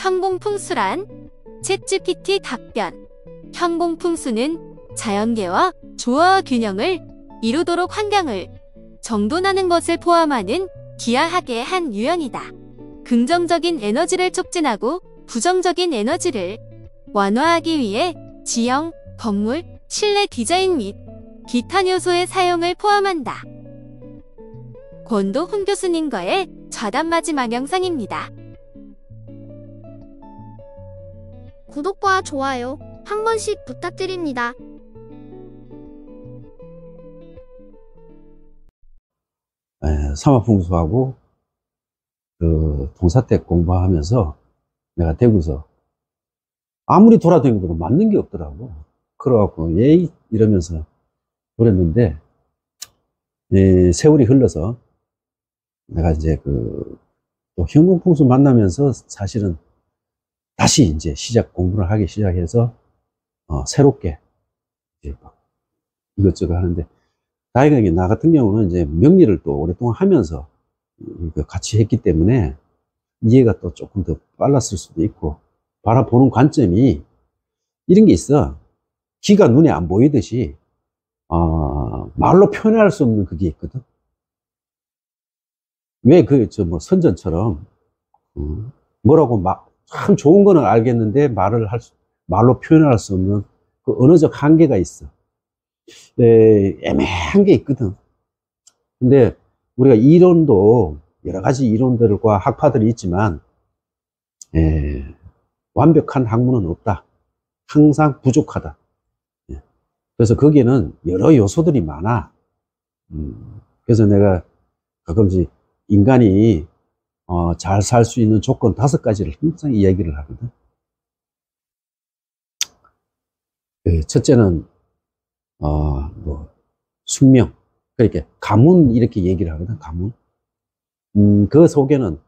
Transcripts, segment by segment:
형공풍수란? 챗GPT 답변. 형공풍수는 자연계와 조화와 균형을 이루도록 환경을 정돈하는 것을 포함하는 기하학의 한 유형이다. 긍정적인 에너지를 촉진하고 부정적인 에너지를 완화하기 위해 지형, 건물, 실내 디자인 및 기타 요소의 사용을 포함한다. 권도훈 교수님과의 좌담 마지막 영상입니다. 구독과 좋아요 한 번씩 부탁드립니다. 삼합풍수하고 그 동사택 공부하면서 내가 대구서 아무리 돌아다니고도 맞는 게 없더라고. 그래갖고 예이 이러면서 그랬는데 세월이 흘러서 내가 이제 또 형공풍수 만나면서 사실은 다시 이제 공부를 하기 시작해서 새롭게 이제 막 이것저것 하는데, 다행히 나 같은 경우는 이제 명리를 또 오랫동안 하면서 같이 했기 때문에 이해가 또 조금 더 빨랐을 수도 있고, 바라보는 관점이 이런 게 있어. 기가 눈에 안 보이듯이 말로 표현할 수 없는 그게 있거든. 왜 선전처럼 뭐라고 참 좋은 거는 알겠는데 말로 표현할 수 없는 그 언어적 한계가 있어. 애매한 게 있거든. 근데 우리가 이론도 여러 가지 이론들과 학파들이 있지만 완벽한 학문은 없다. 항상 부족하다. 그래서 거기에는 여러 요소들이 많아. 그래서 내가 가끔씩 인간이 잘 살 수 있는 조건 5가지를 항상 이야기를 하거든. 첫째는 숙명, 그러니까 가문 이렇게 얘기를 하거든. 가문. 그 속에는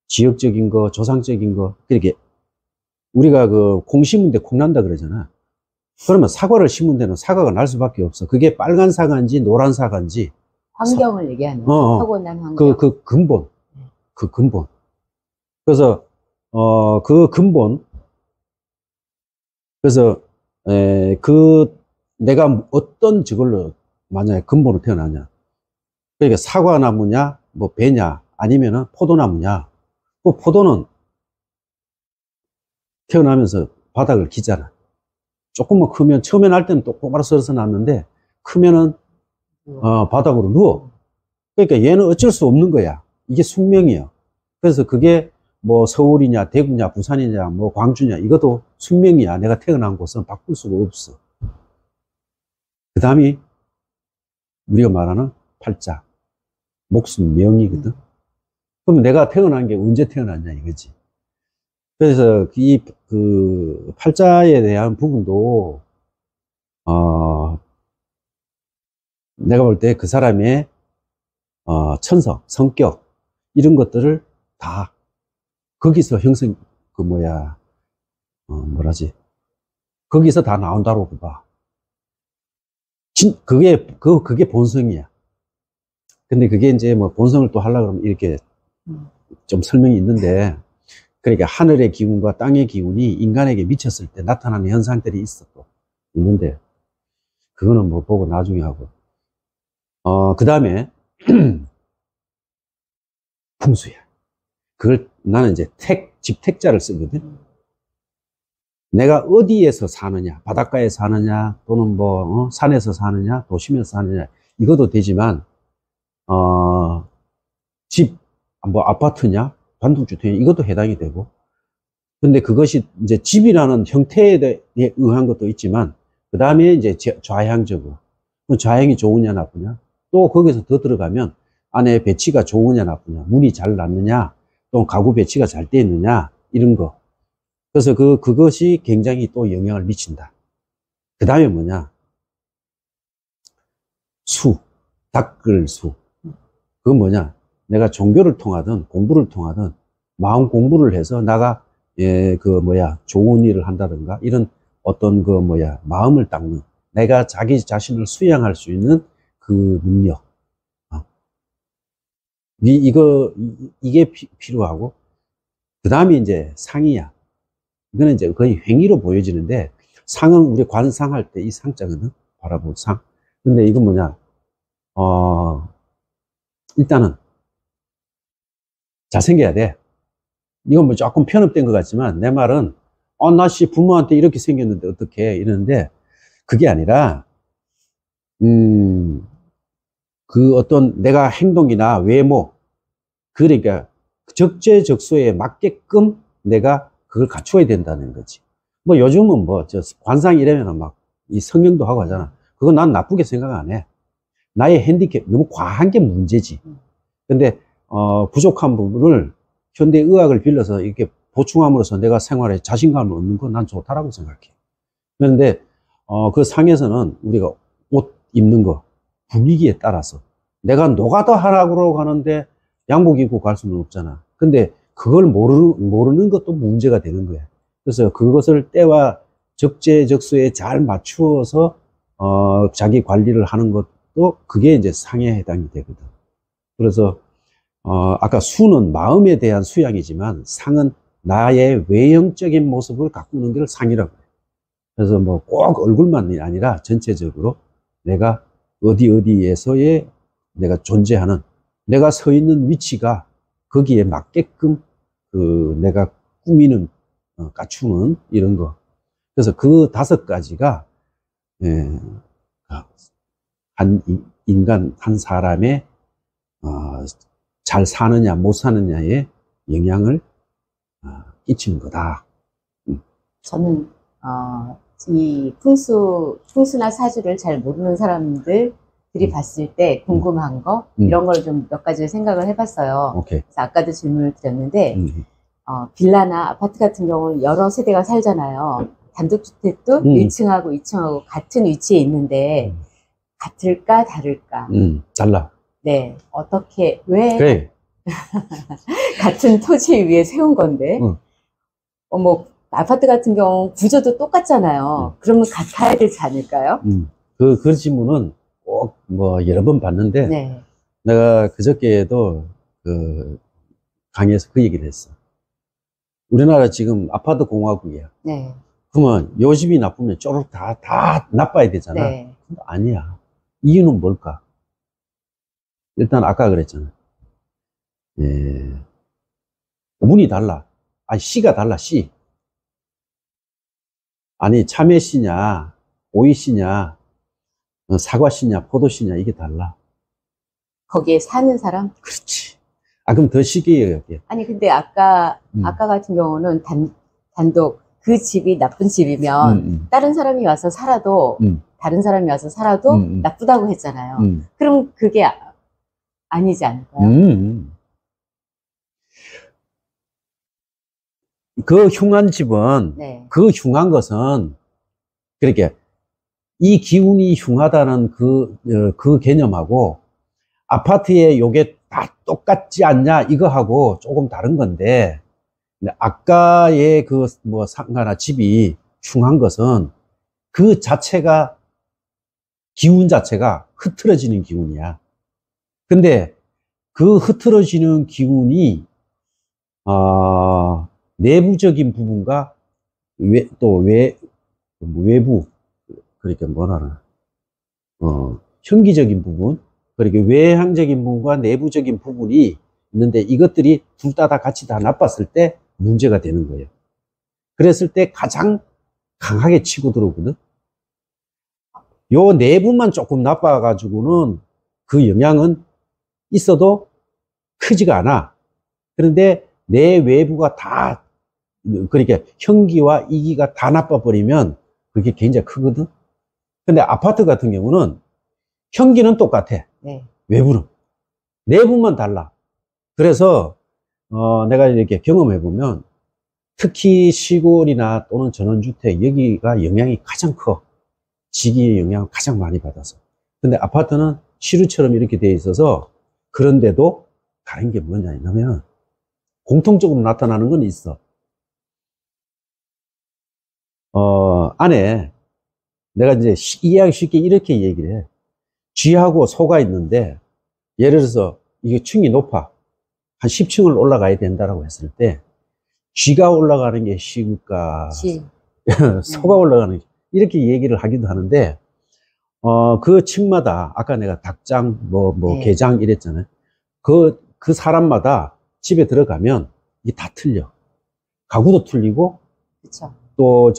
지역적인 거, 조상적인 거, 그렇게 우리가 콩 심은 데 콩 난다 그러잖아. 그러면 사과를 심은 데는 사과가 날 수밖에 없어. 그게 빨간 사과인지 노란 사과인지 환경을 얘기하는 타고난 환경. 그 근본. 그래서 그 근본. 그래서 내가 어떤 저걸로 만약에 근본으로 태어나냐. 그러니까 사과나무냐, 뭐 배냐, 아니면은 포도나무냐. 그 포도는 태어나면서 바닥을 기잖아. 조금만 크면, 처음에 날 때는 똑바로 썰어서 났는데, 크면은 바닥으로 누워. 그러니까 얘는 어쩔 수 없는 거야. 이게 숙명이야. 그래서 그게 뭐 서울이냐, 대구냐, 부산이냐, 뭐 광주냐, 이것도 숙명이야. 내가 태어난 곳은 바꿀 수가 없어. 그 다음이 우리가 말하는 팔자, 목숨, 명이거든. 그럼 내가 태어난 게 언제 태어났냐 이거지. 그래서 그 팔자에 대한 부분도 내가 볼 때 그 사람의 천성, 성격 이런 것들을 다 거기서 형성 거기서 다 나온다고 봐. 그게 본성이야. 근데 그게 이제 뭐 본성을 또 하려고 그러면 이렇게 좀 설명이 있는데, 그러니까 하늘의 기운과 땅의 기운이 인간에게 미쳤을 때 나타나는 현상들이 있는데, 그거는 뭐 보고 나중에 하고. 그 다음에, 풍수야. 그걸 나는 이제 집택자를 쓰거든. 내가 어디에서 사느냐, 바닷가에 사느냐, 또는 산에서 사느냐, 도심에서 사느냐, 이것도 되지만, 아파트냐, 단독주택이냐, 이것도 해당이 되고. 근데 그것이 이제 집이라는 형태에 의한 것도 있지만, 그 다음에 이제 좌향적으로. 좌향이 좋으냐, 나쁘냐. 또 거기서 더 들어가면, 안에 배치가 좋으냐, 나쁘냐, 문이 잘 놨느냐, 또 가구 배치가 잘 돼 있느냐, 이런 거. 그래서 그것이 굉장히 또 영향을 미친다. 그 다음에 뭐냐? 닦을 수. 그건 뭐냐? 내가 종교를 통하든 공부를 통하든 마음 공부를 해서 나가 좋은 일을 한다든가 이런 어떤 마음을 닦는, 내가 자기 자신을 수양할 수 있는 그 능력. 이게 필요하고, 그 그 다음에 이제 상이야. 이거는 이제 거의 횡의로 보여지는데, 상은 우리 관상할 때 이 상자거든. 바라볼 상. 근데 이건 뭐냐, 일단은 잘생겨야 돼. 이건 뭐 조금 편협된 것 같지만, 내 말은, 나 씨 부모한테 이렇게 생겼는데 어떡해? 이러는데, 그게 아니라, 그 어떤 내가 행동이나 외모, 그러니까 적재적소에 맞게끔 내가 그걸 갖추어야 된다는 거지. 뭐 요즘은 뭐, 관상 이러면은 막, 이 성형도 하고 하잖아. 그건 난 나쁘게 생각 안 해. 나의 핸디캡, 너무 과한 게 문제지. 근데, 부족한 부분을 현대의학을 빌려서 이렇게 보충함으로써 내가 생활에 자신감을 얻는 건 난 좋다라고 생각해. 그런데, 그 상에서는 우리가 옷 입는 거, 분위기에 따라서 내가 노가다 하라고 가는데 양복 입고 갈 수는 없잖아. 근데 그걸 모르는 것도 문제가 되는 거야. 그래서 그것을 때와 적재적소에 잘 맞추어서, 자기 관리를 하는 것도 그게 이제 상에 해당이 되거든. 그래서, 아까 수는 마음에 대한 수양이지만 상은 나의 외형적인 모습을 가꾸는 걸 상이라고 해요. 그래서 뭐 꼭 얼굴만이 아니라 전체적으로 내가 어디에서의 내가 존재하는, 내가 서 있는 위치가 거기에 맞게끔 내가 꾸미는, 갖추는 이런 거. 그래서 그 5가지가, 한 인간, 한 사람의, 잘 사느냐, 못 사느냐에 영향을 끼치는 거다. 저는, 이 풍수나 사주를 잘 모르는 사람들이 봤을 때 궁금한 거, 이런 걸 좀 몇 가지를 생각을 해봤어요. 오케이. 그래서 아까도 질문을 드렸는데, 빌라나 아파트 같은 경우는 여러 세대가 살잖아요. 단독주택도 1층하고 2층하고 같은 위치에 있는데, 같을까, 다를까? 달라. 네. 어떻게, 왜 그래. 같은 토지 위에 세운 건데, 뭐, 아파트 같은 경우 구조도 똑같잖아요. 그러면 같아야 되지 않을까요? 그 질문은 꼭 뭐 여러 번 봤는데, 네. 내가 그저께도 강의에서 그 얘기를 했어. 우리나라 지금 아파트 공화국이야. 네. 그러면 요 집이 나쁘면 쪼록 다 나빠야 되잖아. 네. 근데 아니야. 이유는 뭘까? 일단 아까 그랬잖아. 운이 달라. 씨가 달라, 씨. 아니, 참외씨냐, 오이씨냐, 사과씨냐, 포도씨냐, 이게 달라. 거기에 사는 사람? 그렇지. 그럼 더 쉽게 얘기할게. 아니, 근데 아까 같은 경우는 단독, 그 집이 나쁜 집이면, 다른 사람이 와서 살아도, 다른 사람이 와서 살아도 나쁘다고 했잖아요. 그럼 그게 아니지 않을까요? 그 흉한 집은, 네. 그 흉한 것은, 그렇게, 이 기운이 흉하다는 그 개념하고, 아파트에 요게 다 똑같지 않냐, 이거하고 조금 다른 건데, 아까의 상가나 집이 흉한 것은, 그 자체가, 기운 자체가 흐트러지는 기운이야. 근데, 그 흐트러지는 기운이, 내부적인 부분과 외부, 그러니까 뭐라 현기적인 부분, 그러니까 외향적인 부분과 내부적인 부분이 있는데 이것들이 둘 다 같이 다 나빴을 때 문제가 되는 거예요. 그랬을 때 가장 강하게 치고 들어오거든. 요 내부만 조금 나빠가지고는 그 영향은 있어도 크지가 않아. 그런데 내 외부가 다, 그러니까 현기와 이기가 다 나빠버리면 그게 굉장히 크거든. 근데 아파트 같은 경우는 현기는 똑같아. 네. 외부는. 내부만 달라. 그래서, 내가 이렇게 경험해보면, 특히 시골이나 또는 전원주택, 여기가 영향이 가장 커. 지기의 영향을 가장 많이 받아서. 근데 아파트는 시루처럼 이렇게 돼 있어서, 그런데도 다른 게 뭐냐면, 공통적으로 나타나는 건 있어. 안에, 내가 이제 이해하기 쉽게 이렇게 얘기를 해. 쥐하고 소가 있는데, 예를 들어서, 이게 층이 높아. 한 10층을 올라가야 된다라고 했을 때, 쥐가 올라가는 게 쉬울까? 지. 소가 올라가는 게 이렇게 얘기를 하기도 하는데 그 층마다 아까 내가 닭장 네. 게장 이랬잖아요. 그 사람마다 집에 들어가면 이게 다 틀려. 가구도 틀리고 그쵸. 또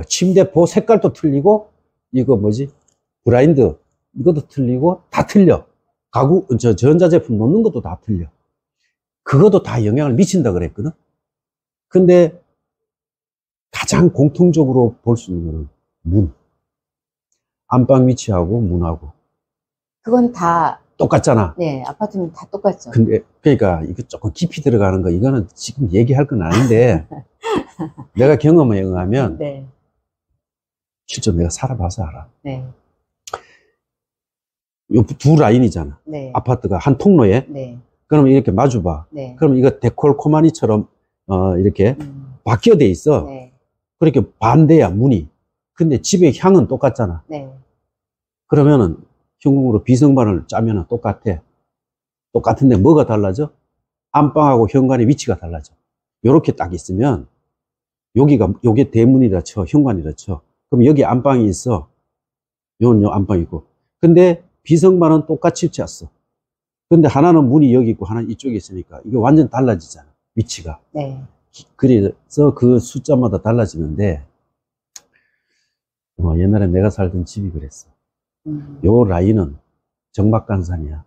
침대포 색깔도 틀리고 이거 브라인드 이것도 틀리고 다 틀려. 가구 전자제품 놓는 것도 다 틀려. 그것도 다 영향을 미친다 그랬거든. 근데 가장 공통적으로 볼 수 있는 거는 문. 안방 위치하고 문하고 그건 다, 똑같잖아. 네, 아파트는 다 똑같죠. 근데 그러니까 이거 조금 깊이 들어가는 거 이거는 지금 얘기할 건 아닌데 내가 경험에 의하면 네, 실제 내가 살아봐서 알아. 네, 요 두 라인이잖아. 네, 아파트가 한 통로에. 네, 그러면 이렇게 마주봐. 네. 그러면 이거 데콜코마니처럼 이렇게 음, 바뀌어 돼 있어. 네, 그렇게 반대야 문이. 근데 집의 향은 똑같잖아. 네, 그러면은 현궁으로 비성반을 짜면은 똑같아. 똑같은데 뭐가 달라져? 안방하고 현관의 위치가 달라져. 요렇게 딱 있으면 요게 대문이라 쳐, 현관이라 쳐. 그럼 여기 안방이 있어. 요 안방이고. 근데 비성반은 똑같이 짰어. 근데 하나는 문이 여기 있고 하나는 이쪽에 있으니까 이게 완전 달라지잖아. 위치가. 네. 그래서 그 숫자마다 달라지는데 옛날에 내가 살던 집이 그랬어. 요 라인은 정막간산이야.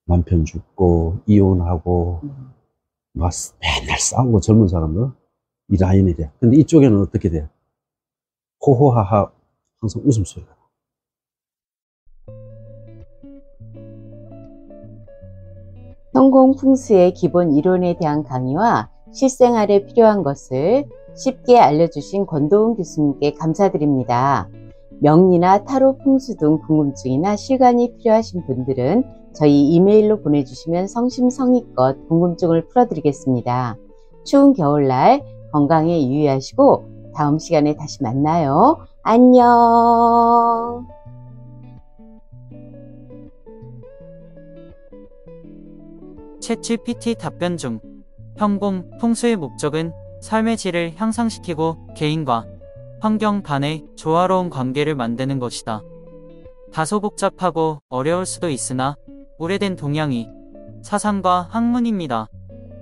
남편 죽고 이혼하고 막 맨날 싸우고 젊은 사람들 이 라인이 돼. 근데 이쪽에는 어떻게 돼? 호호하하 항상 웃음소리가 나. 성공 풍수의 기본 이론에 대한 강의와 실생활에 필요한 것을 쉽게 알려주신 권도훈 교수님께 감사드립니다. 명리나 타로 풍수 등 궁금증이나 실관이 필요하신 분들은 저희 이메일로 보내주시면 성심성의껏 궁금증을 풀어드리겠습니다. 추운 겨울날 건강에 유의하시고 다음 시간에 다시 만나요. 안녕. 챗GPT 답변 중 현공 풍수의 목적은 삶의 질을 향상시키고 개인과 환경 간의 조화로운 관계를 만드는 것이다. 다소 복잡하고 어려울 수도 있으나 오래된 동양의 사상과 학문입니다.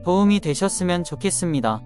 도움이 되셨으면 좋겠습니다.